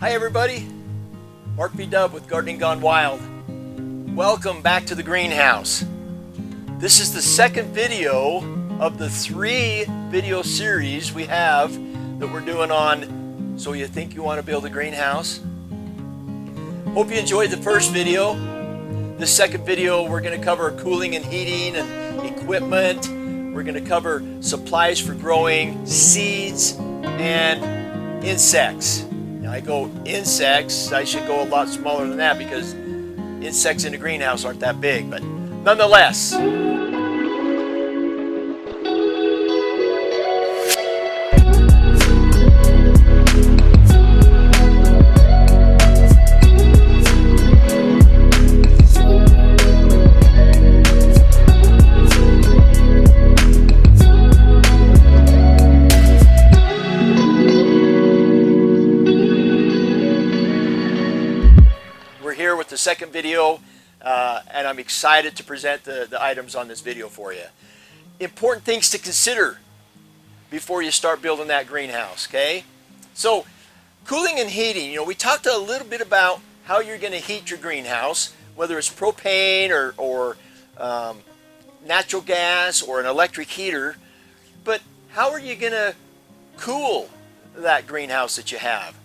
Hi everybody, Mark B. Dub with Gardening Gone Wild. Welcome back to the greenhouse. This is the second video of the 3 video series we have that we're doing on So You Think You Want to Build a Greenhouse? Hope you enjoyed the first video. This second video we're going to cover cooling and heating and equipment. We're going to cover supplies for growing seeds and insects. Now I go insects, I should go a lot smaller than that because insects in the greenhouse aren't that big, but nonetheless. With the second video, and I'm excited to present the items on this video for you. Important things to consider before you start building that greenhouse, okay? So, cooling and heating, we talked a little bit about how you're going to heat your greenhouse, whether it's propane or natural gas or an electric heater, but how are you going to cool that greenhouse that you have?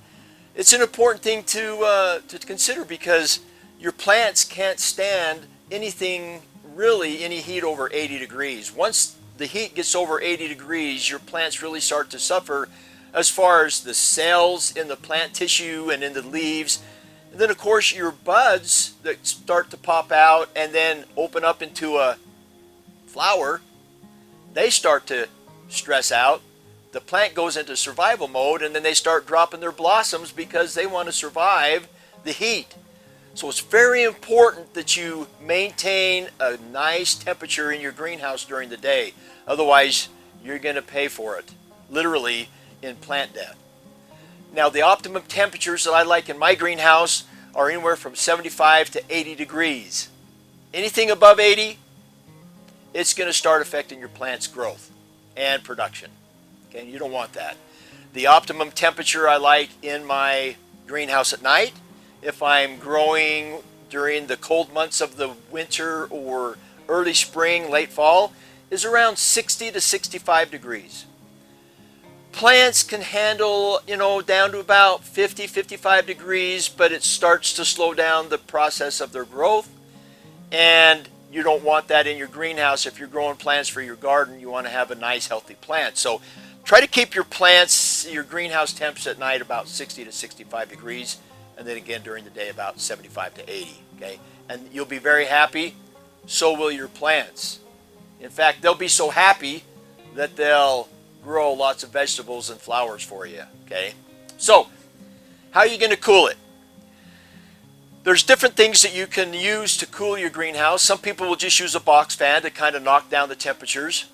It's an important thing to consider because your plants can't stand anything, really any heat over 80 degrees. Once the heat gets over 80 degrees, your plants really start to suffer as far as the cells in the plant tissue and in the leaves. And then of course your buds that start to pop out and then open up into a flower, they start to stress out. The plant goes into survival mode and then they start dropping their blossoms because they want to survive the heat. So it's very important that you maintain a nice temperature in your greenhouse during the day. Otherwise, you're going to pay for it, literally in plant death. Now, the optimum temperatures that I like in my greenhouse are anywhere from 75 to 80 degrees. Anything above 80, it's going to start affecting your plant's growth and production. Okay, you don't want that. The optimum temperature I like in my greenhouse at night, if I'm growing during the cold months of the winter or early spring, late fall, is around 60 to 65 degrees. Plants can handle, down to about 50, 55 degrees, but it starts to slow down the process of their growth, and you don't want that in your greenhouse. If you're growing plants for your garden, you want to have a nice, healthy plant. So try to keep your plants, your greenhouse temps at night about 60 to 65 degrees, and then again during the day about 75 to 80, okay? And you'll be very happy, so will your plants. In fact, they'll be so happy that they'll grow lots of vegetables and flowers for you, okay? So, how are you going to cool it? There's different things that you can use to cool your greenhouse. Some people will just use a box fan to kind of knock down the temperatures.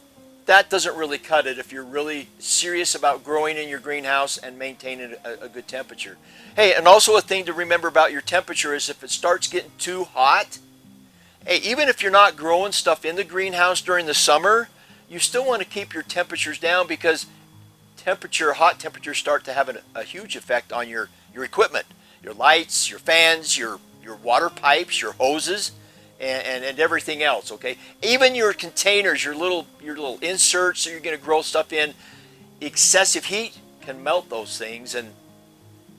That doesn't really cut it if you're really serious about growing in your greenhouse and maintaining a good temperature. Hey, and also a thing to remember about your temperature is if it starts getting too hot, hey, even if you're not growing stuff in the greenhouse during the summer, you still want to keep your temperatures down because hot temperatures start to have a huge effect on your equipment, your lights, your fans, your water pipes, your hoses, and everything else, okay? Even your containers, your little inserts that you're going to grow stuff in, excessive heat can melt those things, and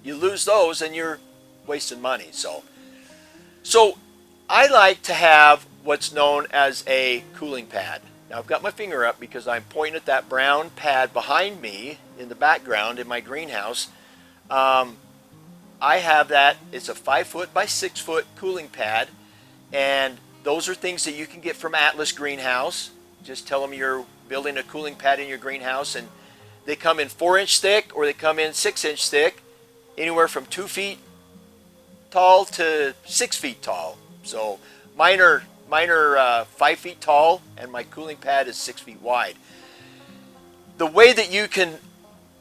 you lose those, and you're wasting money. So I like to have what's known as a cooling pad. Now I've got my finger up because I'm pointing at that brown pad behind me in the background in my greenhouse. I have that. It's a 5-foot by 6-foot cooling pad. And those are things that you can get from Atlas Greenhouse. Just tell them you're building a cooling pad in your greenhouse, and they come in 4-inch thick or they come in 6-inch thick, anywhere from 2 feet tall to 6 feet tall. So mine are 5 feet tall, and my cooling pad is 6 feet wide. The way that you can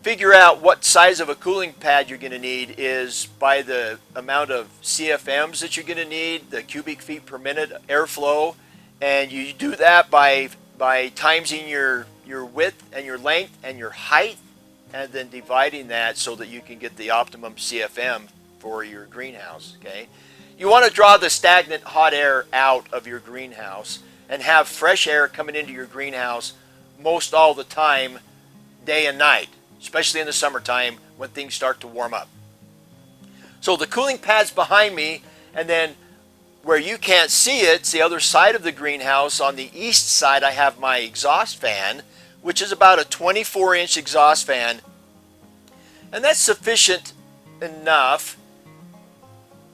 figure out what size of a cooling pad you're going to need is by the amount of CFMs that you're going to need, the cubic feet per minute airflow, and you do that by timesing your width and your length and your height and then dividing that so that you can get the optimum CFM for your greenhouse, okay? You want to draw the stagnant hot air out of your greenhouse and have fresh air coming into your greenhouse most all the time, day and night, especially in the summertime when things start to warm up. So the cooling pad's behind me, and then where you can't see it, it's the other side of the greenhouse. On the east side, I have my exhaust fan, which is about a 24-inch exhaust fan. And that's sufficient enough,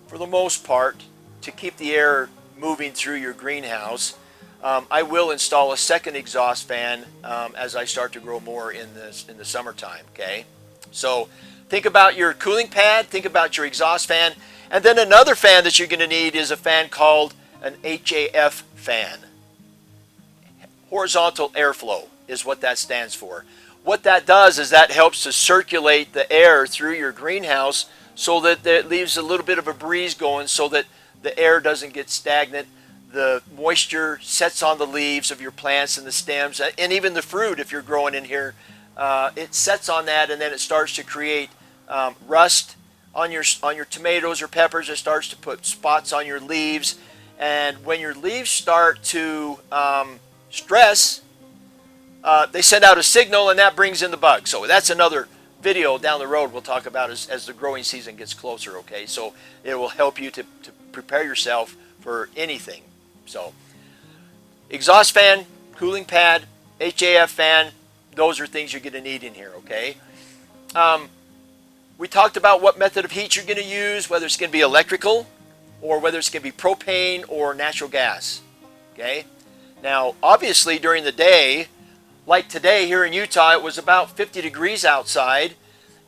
for the most part, to keep the air moving through your greenhouse. I will install a second exhaust fan as I start to grow more in the summertime, okay? So think about your cooling pad, think about your exhaust fan, and then another fan that you're going to need is a fan called an HAF fan. Horizontal airflow is what that stands for. What that does is that helps to circulate the air through your greenhouse so that it leaves a little bit of a breeze going so that the air doesn't get stagnant. The moisture sets on the leaves of your plants and the stems and even the fruit if you're growing in here. It sets on that, and then it starts to create rust on your tomatoes or peppers. It starts to put spots on your leaves, and when your leaves start to stress, they send out a signal, and that brings in the bugs. So that's another video down the road we'll talk about as the growing season gets closer, okay? So it will help you to prepare yourself for anything. So exhaust fan, cooling pad, HAF fan, those are things you're going to need in here, okay? We talked about what method of heat you're going to use, whether it's going to be electrical or whether it's going to be propane or natural gas, okay? Now, obviously, during the day, like today here in Utah, it was about 50 degrees outside,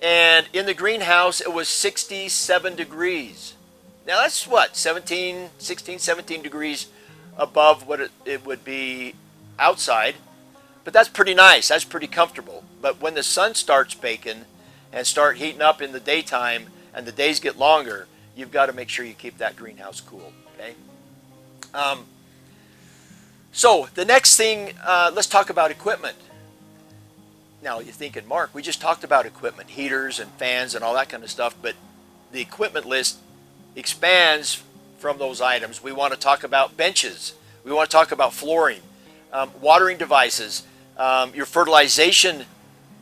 and in the greenhouse, it was 67 degrees. Now, that's what, 16, 17 degrees above what it would be outside, but that's pretty nice. That's pretty comfortable. But when the sun starts baking and start heating up in the daytime and the days get longer, you've got to make sure you keep that greenhouse cool, okay? So the next thing, let's talk about equipment. Now you're thinking, Mark, we just talked about equipment, heaters and fans and all that kind of stuff, but the equipment list expands from those items. We want to talk about benches. We want to talk about flooring, watering devices, your fertilization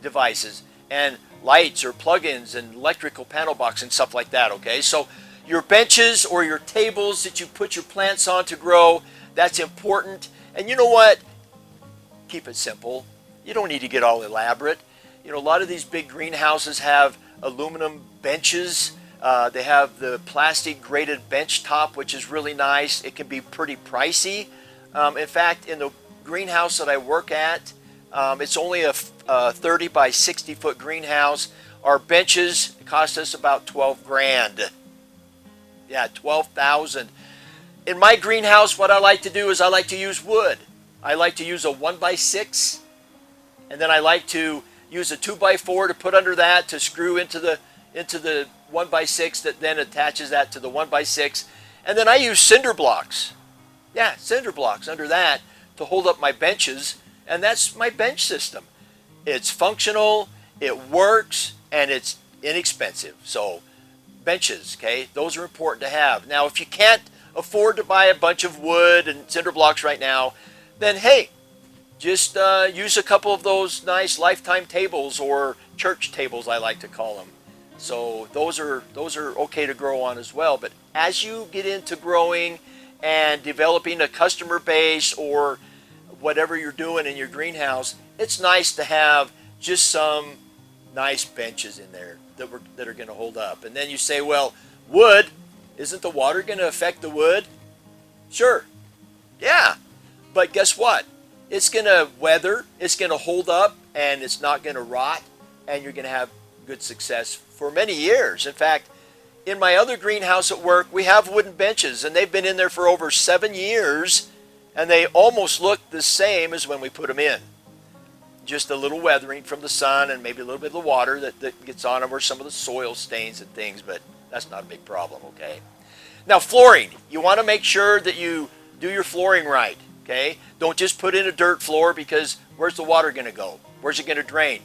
devices, and lights or plug-ins and electrical panel box and stuff like that, okay? So your benches or your tables that you put your plants on to grow, that's important. And you know what? Keep it simple. You don't need to get all elaborate. You know, a lot of these big greenhouses have aluminum benches. They have the plastic graded bench top, which is really nice. It can be pretty pricey. In fact, in the greenhouse that I work at, it's only a 30 by 60 foot greenhouse. Our benches cost us about 12 grand. Yeah, 12,000. In my greenhouse, what I like to do is I like to use wood. I like to use a 1x6, and then I like to use a 2x4 to put under that to screw into the 1x6 that then attaches that to the 1x6. And then I use cinder blocks. Yeah, cinder blocks under that to hold up my benches, and that's my bench system. It's functional, it works, and it's inexpensive. So benches, okay, those are important to have. Now, if you can't afford to buy a bunch of wood and cinder blocks right now, then hey, just use a couple of those nice lifetime tables, or church tables I like to call them. So those are okay to grow on as well. But as you get into growing and developing a customer base or whatever you're doing in your greenhouse, it's nice to have just some nice benches in there that are going to hold up. And then you say, well, wood, isn't the water going to affect the wood? Sure. Yeah. But guess what? It's going to weather, it's going to hold up, and it's not going to rot, and you're going to have good success for many years. In fact, in my other greenhouse at work, we have wooden benches, and they've been in there for over 7 years, and they almost look the same as when we put them in. Just a little weathering from the sun and maybe a little bit of the water that gets on them, or some of the soil stains and things, but that's not a big problem, okay? Now, flooring. You want to make sure that you do your flooring right, okay? Don't just put in a dirt floor, because where's the water going to go? Where's it going to drain?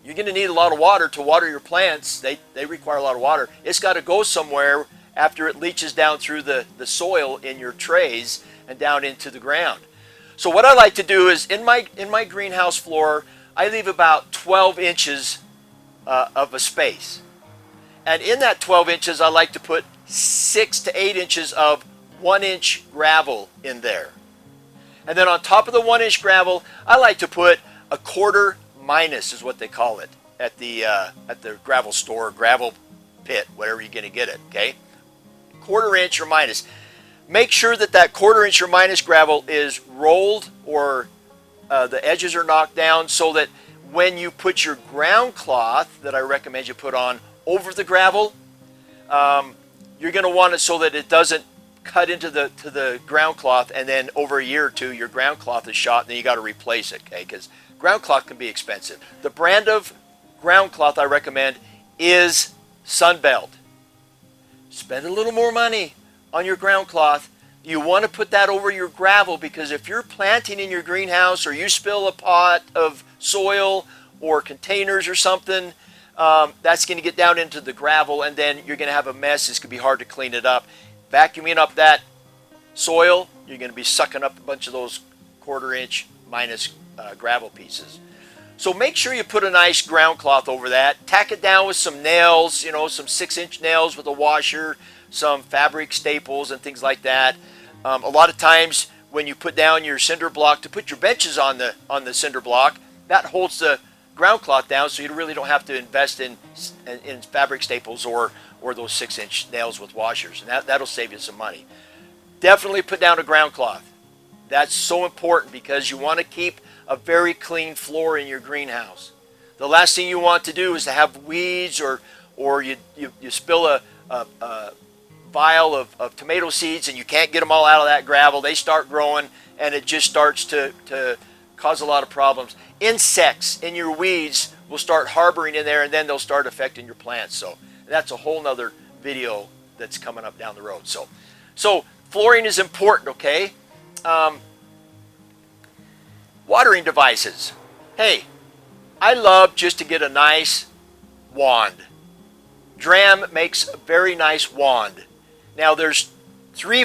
You're going to need a lot of water to water your plants. They require a lot of water. It's got to go somewhere after it leaches down through the soil in your trays and down into the ground. So what I like to do is in my greenhouse floor, I leave about 12 inches of a space. And in that 12 inches, I like to put 6 to 8 inches of 1-inch gravel in there. And then on top of the 1-inch gravel, I like to put a quarter minus, is what they call it at the gravel store, gravel pit, whatever you're going to get it, okay? Quarter inch or minus. Make sure that that quarter inch or minus gravel is rolled, or the edges are knocked down, so that when you put your ground cloth that I recommend you put on over the gravel, you're going to want it so that it doesn't cut into the ground cloth, and then over a year or two your ground cloth is shot and then you got to replace it, okay? Because ground cloth can be expensive. The brand of ground cloth I recommend is Sunbelt. Spend a little more money on your ground cloth. You want to put that over your gravel, because if you're planting in your greenhouse or you spill a pot of soil or containers or something, that's going to get down into the gravel, and then you're going to have a mess. It's going to be hard to clean it up. Vacuuming up that soil, you're going to be sucking up a bunch of those quarter inch minus gravel pieces. So make sure you put a nice ground cloth over that. Tack it down with some nails, you know, some 6-inch nails with a washer, some fabric staples and things like that. A lot of times when you put down your cinder block to put your benches on the cinder block, that holds the ground cloth down, so you really don't have to invest in fabric staples or those 6-inch nails with washers, and that'll save you some money. Definitely put down a ground cloth. That's so important, because you want to keep a very clean floor in your greenhouse. The last thing you want to do is to have weeds, or you spill a vial of tomato seeds and you can't get them all out of that gravel. They start growing and it just starts to cause a lot of problems. Insects in your weeds will start harboring in there, and then they'll start affecting your plants. So that's a whole nother video that's coming up down the road. So flooring is important, okay? Watering devices. Hey, I love just to get a nice wand. Dramm makes a very nice wand. Now there's 3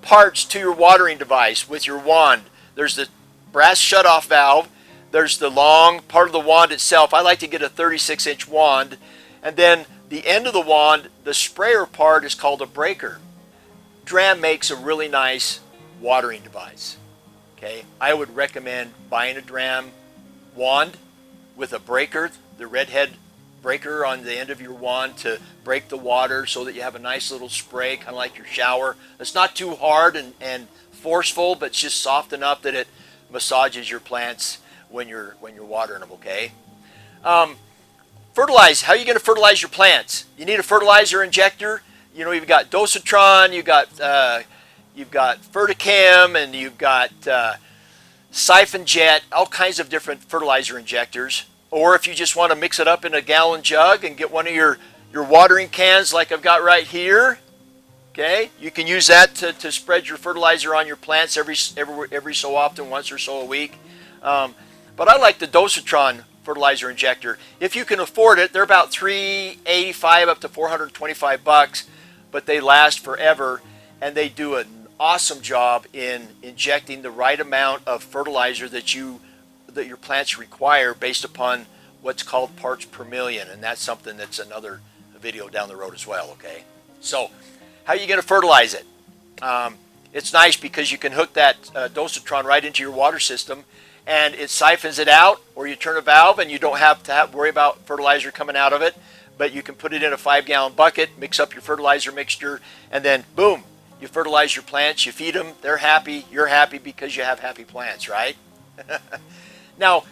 parts to your watering device with your wand. There's the brass shutoff valve. There's the long part of the wand itself. I like to get a 36-inch wand. And then the end of the wand, the sprayer part, is called a breaker. Dramm makes a really nice watering device. Okay, I would recommend buying a Dramm wand with a breaker, the redhead breaker on the end of your wand to break the water, so that you have a nice little spray, kind of like your shower. It's not too hard and forceful, but it's just soft enough that it massages your plants when you're watering them, okay? Fertilize. How are you going to fertilize your plants? You need a fertilizer injector. You know, you've got Dosatron, you've got Ferticam, and you've got Siphon Jet, all kinds of different fertilizer injectors. Or if you just want to mix it up in a gallon jug and get one of your watering cans like I've got right here, okay, you can use that to spread your fertilizer on your plants every so often, once or so a week. But I like the Dosatron fertilizer injector. If you can afford it, they're about $385 up to $425, but they last forever, and they do an awesome job in injecting the right amount of fertilizer that your plants require based upon what's called parts per million, and that's something that's another video down the road as well, okay? So how are you going to fertilize it? It's nice because you can hook that Dosatron right into your water system, and it siphons it out, or you turn a valve and you don't have to worry about fertilizer coming out of it, but you can put it in a 5-gallon bucket, mix up your fertilizer mixture, and then boom, you fertilize your plants, you feed them, they're happy, you're happy, because you have happy plants, right? Now,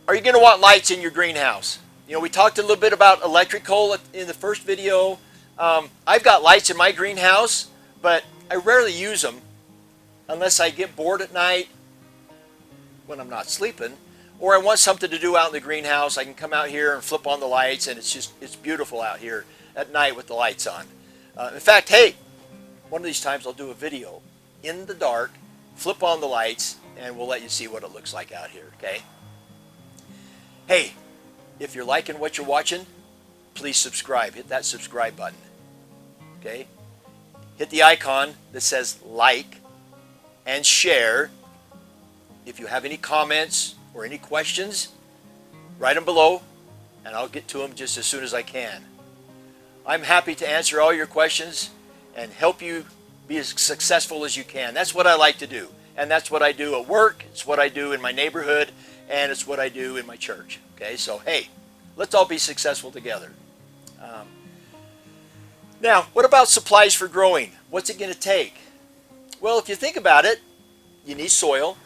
are you going to want lights in your greenhouse? You know, we talked a little bit about electrical in the first video. I've got lights in my greenhouse, but I rarely use them unless I get bored at night when I'm not sleeping, or I want something to do out in the greenhouse. I can come out here and flip on the lights, and it's beautiful out here at night with the lights on. In fact, hey, one of these times I'll do a video in the dark, flip on the lights, and we'll let you see what it looks like out here, okay? Hey, If you're liking what you're watching, please subscribe. Hit that subscribe button. Okay? Hit the icon that says like and share. If you have any comments or any questions, write them below and I'll get to them just as soon as I can. I'm happy to answer all your questions and help you be as successful as you can. That's what I like to do. And that's what I do at work. It's what I do in my neighborhood. And it's what I do in my church. Okay, so hey, let's all be successful together. Now, what about supplies for growing? What's it going to take? Well, if you think about it, you need soil,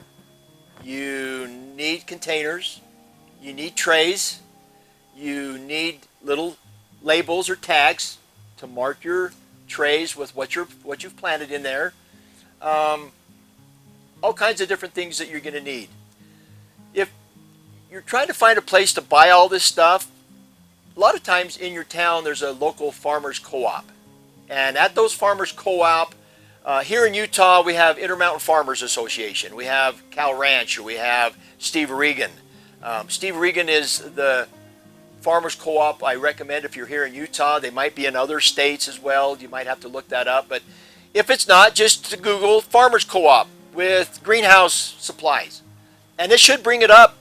you need containers, you need trays, you need little labels or tags to mark your trays with what you've planted in there. All kinds of different things that you're going to need. If you're trying to find a place to buy all this stuff, a lot of times in your town there's a local farmers co-op. And at those farmers co-op, here in Utah we have Intermountain Farmers Association, we have Cal Ranch, or we have Steve Regan. Steve Regan is the farmers co-op I recommend if you're here in Utah. They might be in other states as well. You might have to look that up. But if it's not, just Google farmers co-op with greenhouse supplies. And it should bring it up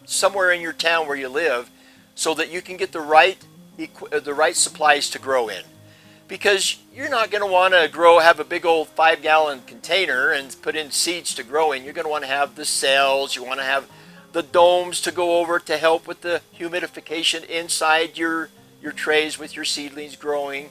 somewhere in your town where you live so that you can get the right supplies to grow in. Because you're not going to want to have a big old 5-gallon container and put in seeds to grow in. You're going to want to have the cells. You want to have the domes to go over to help with the humidification inside your trays with your seedlings growing.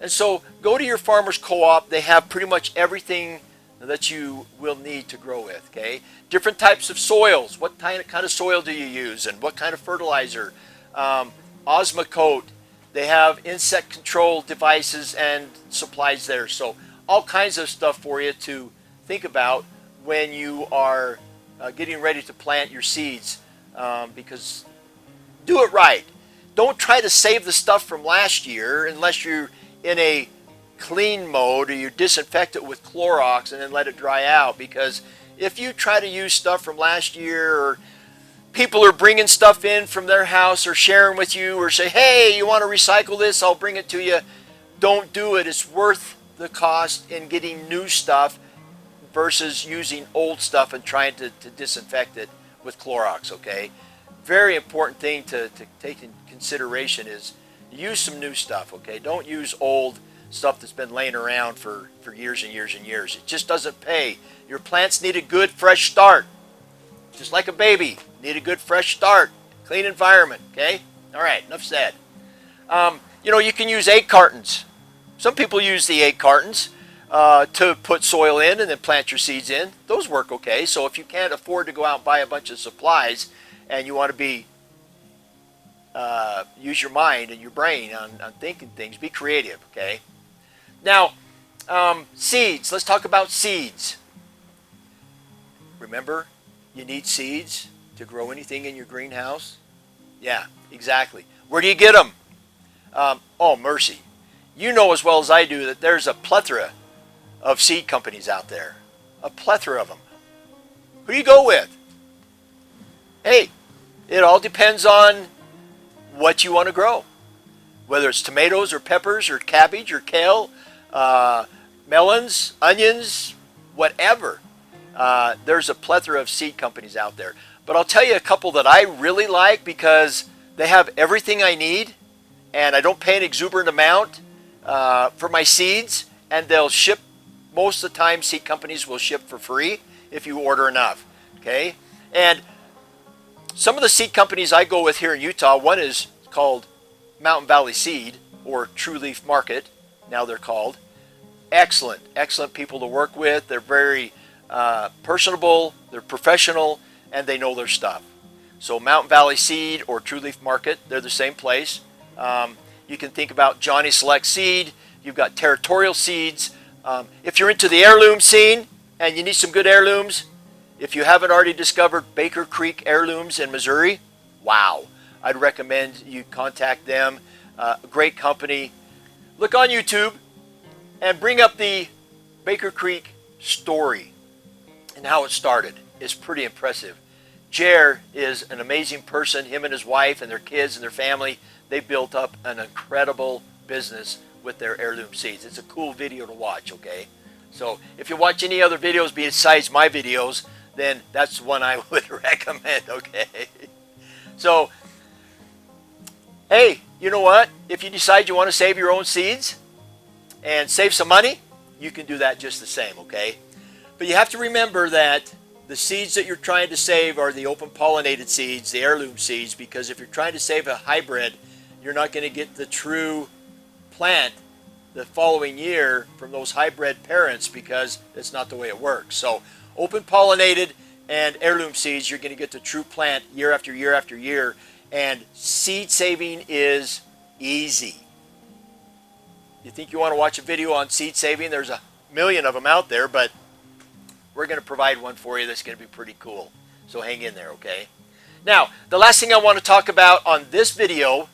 And so go to your farmers co-op. They have pretty much everything that you will need to grow with. Okay, different types of soils. What kind of soil do you use, and what kind of fertilizer? Osmocote. They have insect control devices and supplies there. So all kinds of stuff for you to think about when you are getting ready to plant your seeds, because do it right. Don't try to save the stuff from last year unless you're in a clean mode, or you disinfect it with Clorox and then let it dry out. Because if you try to use stuff from last year, or people are bringing stuff in from their house or sharing with you, or say, hey, you want to recycle this, I'll bring it to you. Don't do it. It's worth the cost in getting new stuff versus using old stuff and trying to disinfect it with Clorox. Okay, very important thing to take in consideration is use some new stuff. Okay, don't use old stuff that's been laying around for years and years and years. It just doesn't pay. Your plants need a good fresh start. Just like a baby, need a good fresh start, clean environment. Okay, all right, enough said. You can use egg cartons. Some people use the egg cartons to put soil in and then plant your seeds in. Those work okay. So if you can't afford to go out and buy a bunch of supplies and you want to use your mind and your brain on thinking things, be creative. Okay. Now, seeds. Let's talk about seeds. Remember, you need seeds to grow anything in your greenhouse. Yeah, exactly. Where do you get them? Oh, mercy. You know as well as I do that there's a plethora of seed companies out there. A plethora of them. Who do you go with? Hey, it all depends on what you want to grow. Whether it's tomatoes or peppers or cabbage or kale, melons, onions, whatever. There's a plethora of seed companies out there. But I'll tell you a couple that I really like because they have everything I need and I don't pay an exuberant amount for my seeds, and they'll ship. Most of the time seed companies will ship for free if you order enough. Okay, and some of the seed companies I go with here in Utah, one is called Mountain Valley Seed, or True Leaf Market, now they're called. Excellent people to work with. They're very personable, they're professional, and they know their stuff. So Mountain Valley Seed or True Leaf Market, they're the same place. You can think about Johnny Select Seed. You've got Territorial Seeds. If you're into the heirloom scene and you need some good heirlooms, if you haven't already discovered Baker Creek Heirlooms in Missouri, wow, I'd recommend you contact them. A great company. Look on YouTube and bring up the Baker Creek story and how it started. It's pretty impressive. Jer is an amazing person. Him and his wife and their kids and their family, they built up an incredible business with their heirloom seeds. It's a cool video to watch, okay? So if you watch any other videos besides my videos, then that's one I would recommend, okay? So, hey, you know what? If you decide you want to save your own seeds and save some money, you can do that just the same, okay? But you have to remember that the seeds that you're trying to save are the open pollinated seeds, the heirloom seeds, because if you're trying to save a hybrid, you're not going to get the true plant the following year from those hybrid parents, because it's not the way it works. So open pollinated and heirloom seeds, you're going to get the true plant year after year after year. And seed saving is easy. You think you want to watch a video on seed saving? There's a million of them out there, but we're going to provide one for you that's going to be pretty cool. So hang in there, okay? Now, the last thing I want to talk about on this video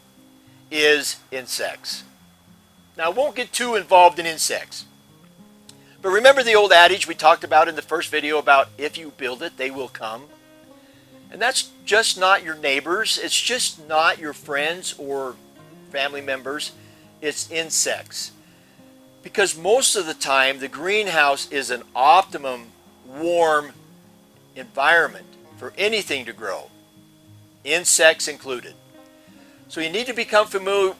is insects. Now, I won't get too involved in insects. But remember the old adage we talked about in the first video about if you build it, they will come? And that's just not your neighbors. It's just not your friends or family members. It's insects. Because most of the time, the greenhouse is an optimum warm environment for anything to grow, insects included. So you need to become familiar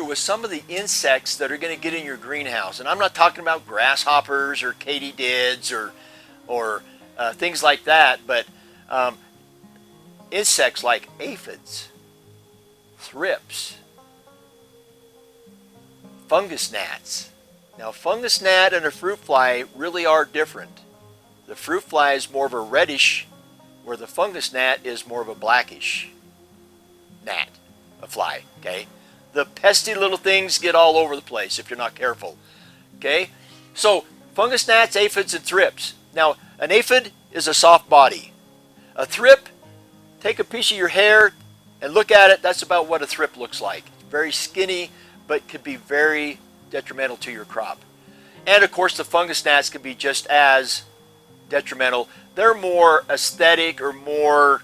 with some of the insects that are going to get in your greenhouse. And I'm not talking about grasshoppers or katydids or things like that, but insects like aphids, thrips, fungus gnats. Now, fungus gnat and a fruit fly really are different. The fruit fly is more of a reddish, where the fungus gnat is more of a blackish gnat, a fly, okay? The pesky little things get all over the place if you're not careful, okay? So, fungus gnats, aphids, and thrips. Now, an aphid is a soft body. A thrip, take a piece of your hair and look at it. That's about what a thrip looks like. It's very skinny, but could be very detrimental to your crop. And of course, the fungus gnats can be just as detrimental. They're more aesthetic or more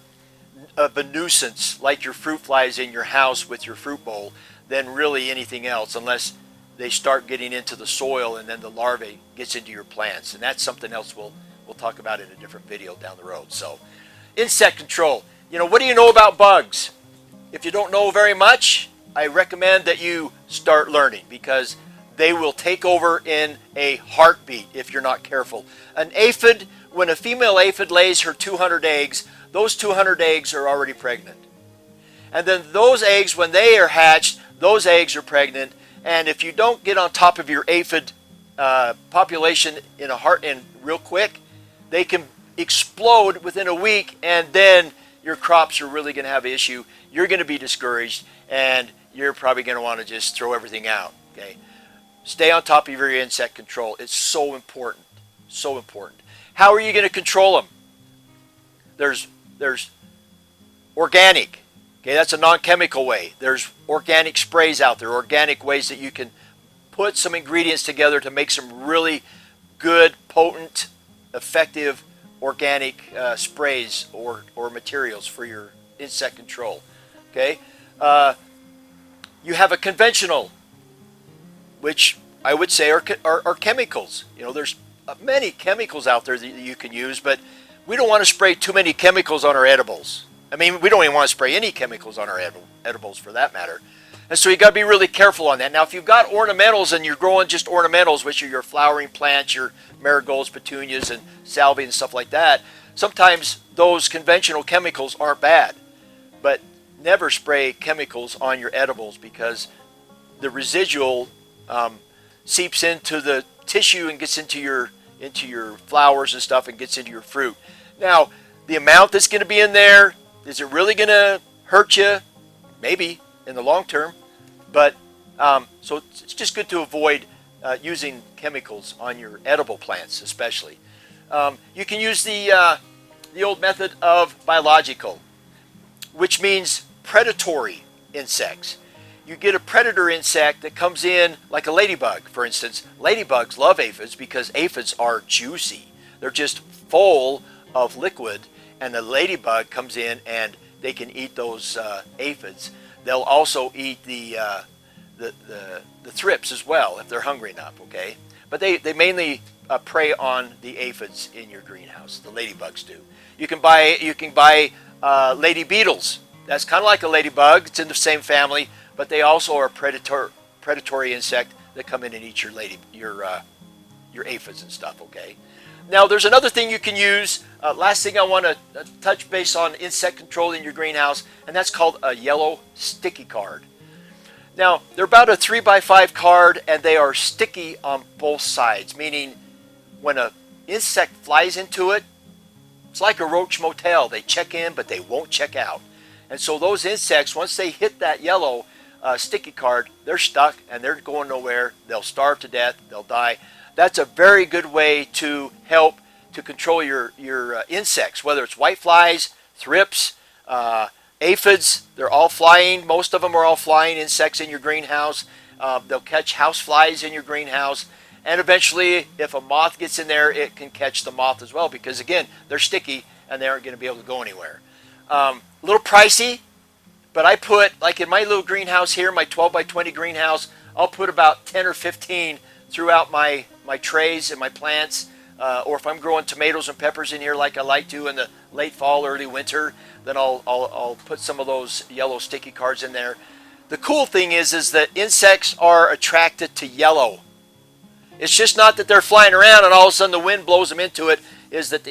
of a nuisance, like your fruit flies in your house with your fruit bowl, than really anything else, unless they start getting into the soil and then the larvae gets into your plants. And that's something else we'll talk about in a different video down the road. So, insect control. You know, what do you know about bugs? If you don't know very much, I recommend that you start learning, because they will take over in a heartbeat if you're not careful. An aphid, when a female aphid lays her 200 eggs, those 200 eggs are already pregnant. And then those eggs, when they are hatched, those eggs are pregnant. And if you don't get on top of your aphid population in real quick, they can explode within a week, and then your crops are really going to have an issue. You're going to be discouraged, and you're probably going to want to just throw everything out, okay? Stay on top of your insect control. It's so important, so important. How are you going to control them? There's organic, okay? That's a non-chemical way. There's organic sprays out there, organic ways that you can put some ingredients together to make some really good, potent, effective organic sprays or materials for your insect control, okay? You have a conventional, which I would say are chemicals. You know, there's many chemicals out there that you can use, but we don't want to spray too many chemicals on our edibles. I mean, we don't even want to spray any chemicals on our edibles for that matter. And so you got to be really careful on that. Now, if you've got ornamentals and you're growing just ornamentals, which are your flowering plants, your marigolds, petunias, and salvia and stuff like that, sometimes those conventional chemicals aren't bad. But never spray chemicals on your edibles, because the residual seeps into the tissue and gets into your flowers and stuff and gets into your fruit. Now, the amount that's going to be in there, is it really going to hurt you? Maybe in the long term, but so it's just good to avoid using chemicals on your edible plants, especially. You can use the old method of biological, which means predatory insects. You get a predator insect that comes in, like a ladybug, for instance. Ladybugs love aphids because aphids are juicy. They're just full of liquid, and the ladybug comes in and they can eat those aphids. They'll also eat the thrips as well if they're hungry enough, okay? But they mainly prey on the aphids in your greenhouse. The ladybugs do. You can buy lady beetles. That's kind of like a ladybug. It's in the same family, but they also are a predatory insect that come in and eat your aphids and stuff, okay? Now, there's another thing you can use. Last thing I want to touch base on insect control in your greenhouse, and that's called a yellow sticky card. Now, they're about a 3x5 card, and they are sticky on both sides, meaning when an insect flies into it, it's like a roach motel. They check in, but they won't check out. And so those insects, once they hit that yellow sticky card, they're stuck and they're going nowhere. They'll starve to death. They'll die. That's a very good way to help to control your insects, whether it's whiteflies, thrips, aphids. They're all flying. Most of them are all flying insects in your greenhouse. They'll catch house flies in your greenhouse. And eventually, if a moth gets in there, it can catch the moth as well because, again, they're sticky and they aren't going to be able to go anywhere. A little pricey, but I put, like in my little greenhouse here, my 12x20 greenhouse, I'll put about 10 or 15 throughout my trays and my plants. Or if I'm growing tomatoes and peppers in here like I like to in the late fall, early winter, then I'll put some of those yellow sticky cards in there. The cool thing is that insects are attracted to yellow. It's just not that they're flying around and all of a sudden the wind blows them into it, is that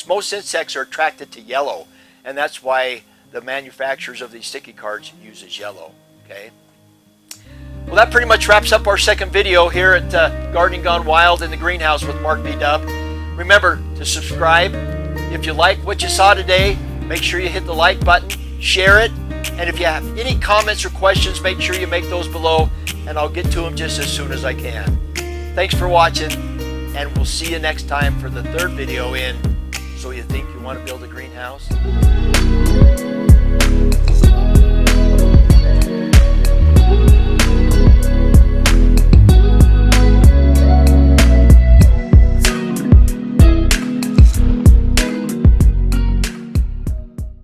most insects are attracted to yellow. And that's why the manufacturers of these sticky cards uses yellow, okay? Well, that pretty much wraps up our second video here at Gardening Gone Wild in the Greenhouse with Mark B. Dubb. Remember to subscribe. If you like what you saw today, make sure you hit the like button, share it, and if you have any comments or questions, make sure you make those below, and I'll get to them just as soon as I can. Thanks for watching, and we'll see you next time for the third video in So You Think You Want to Build a Greenhouse?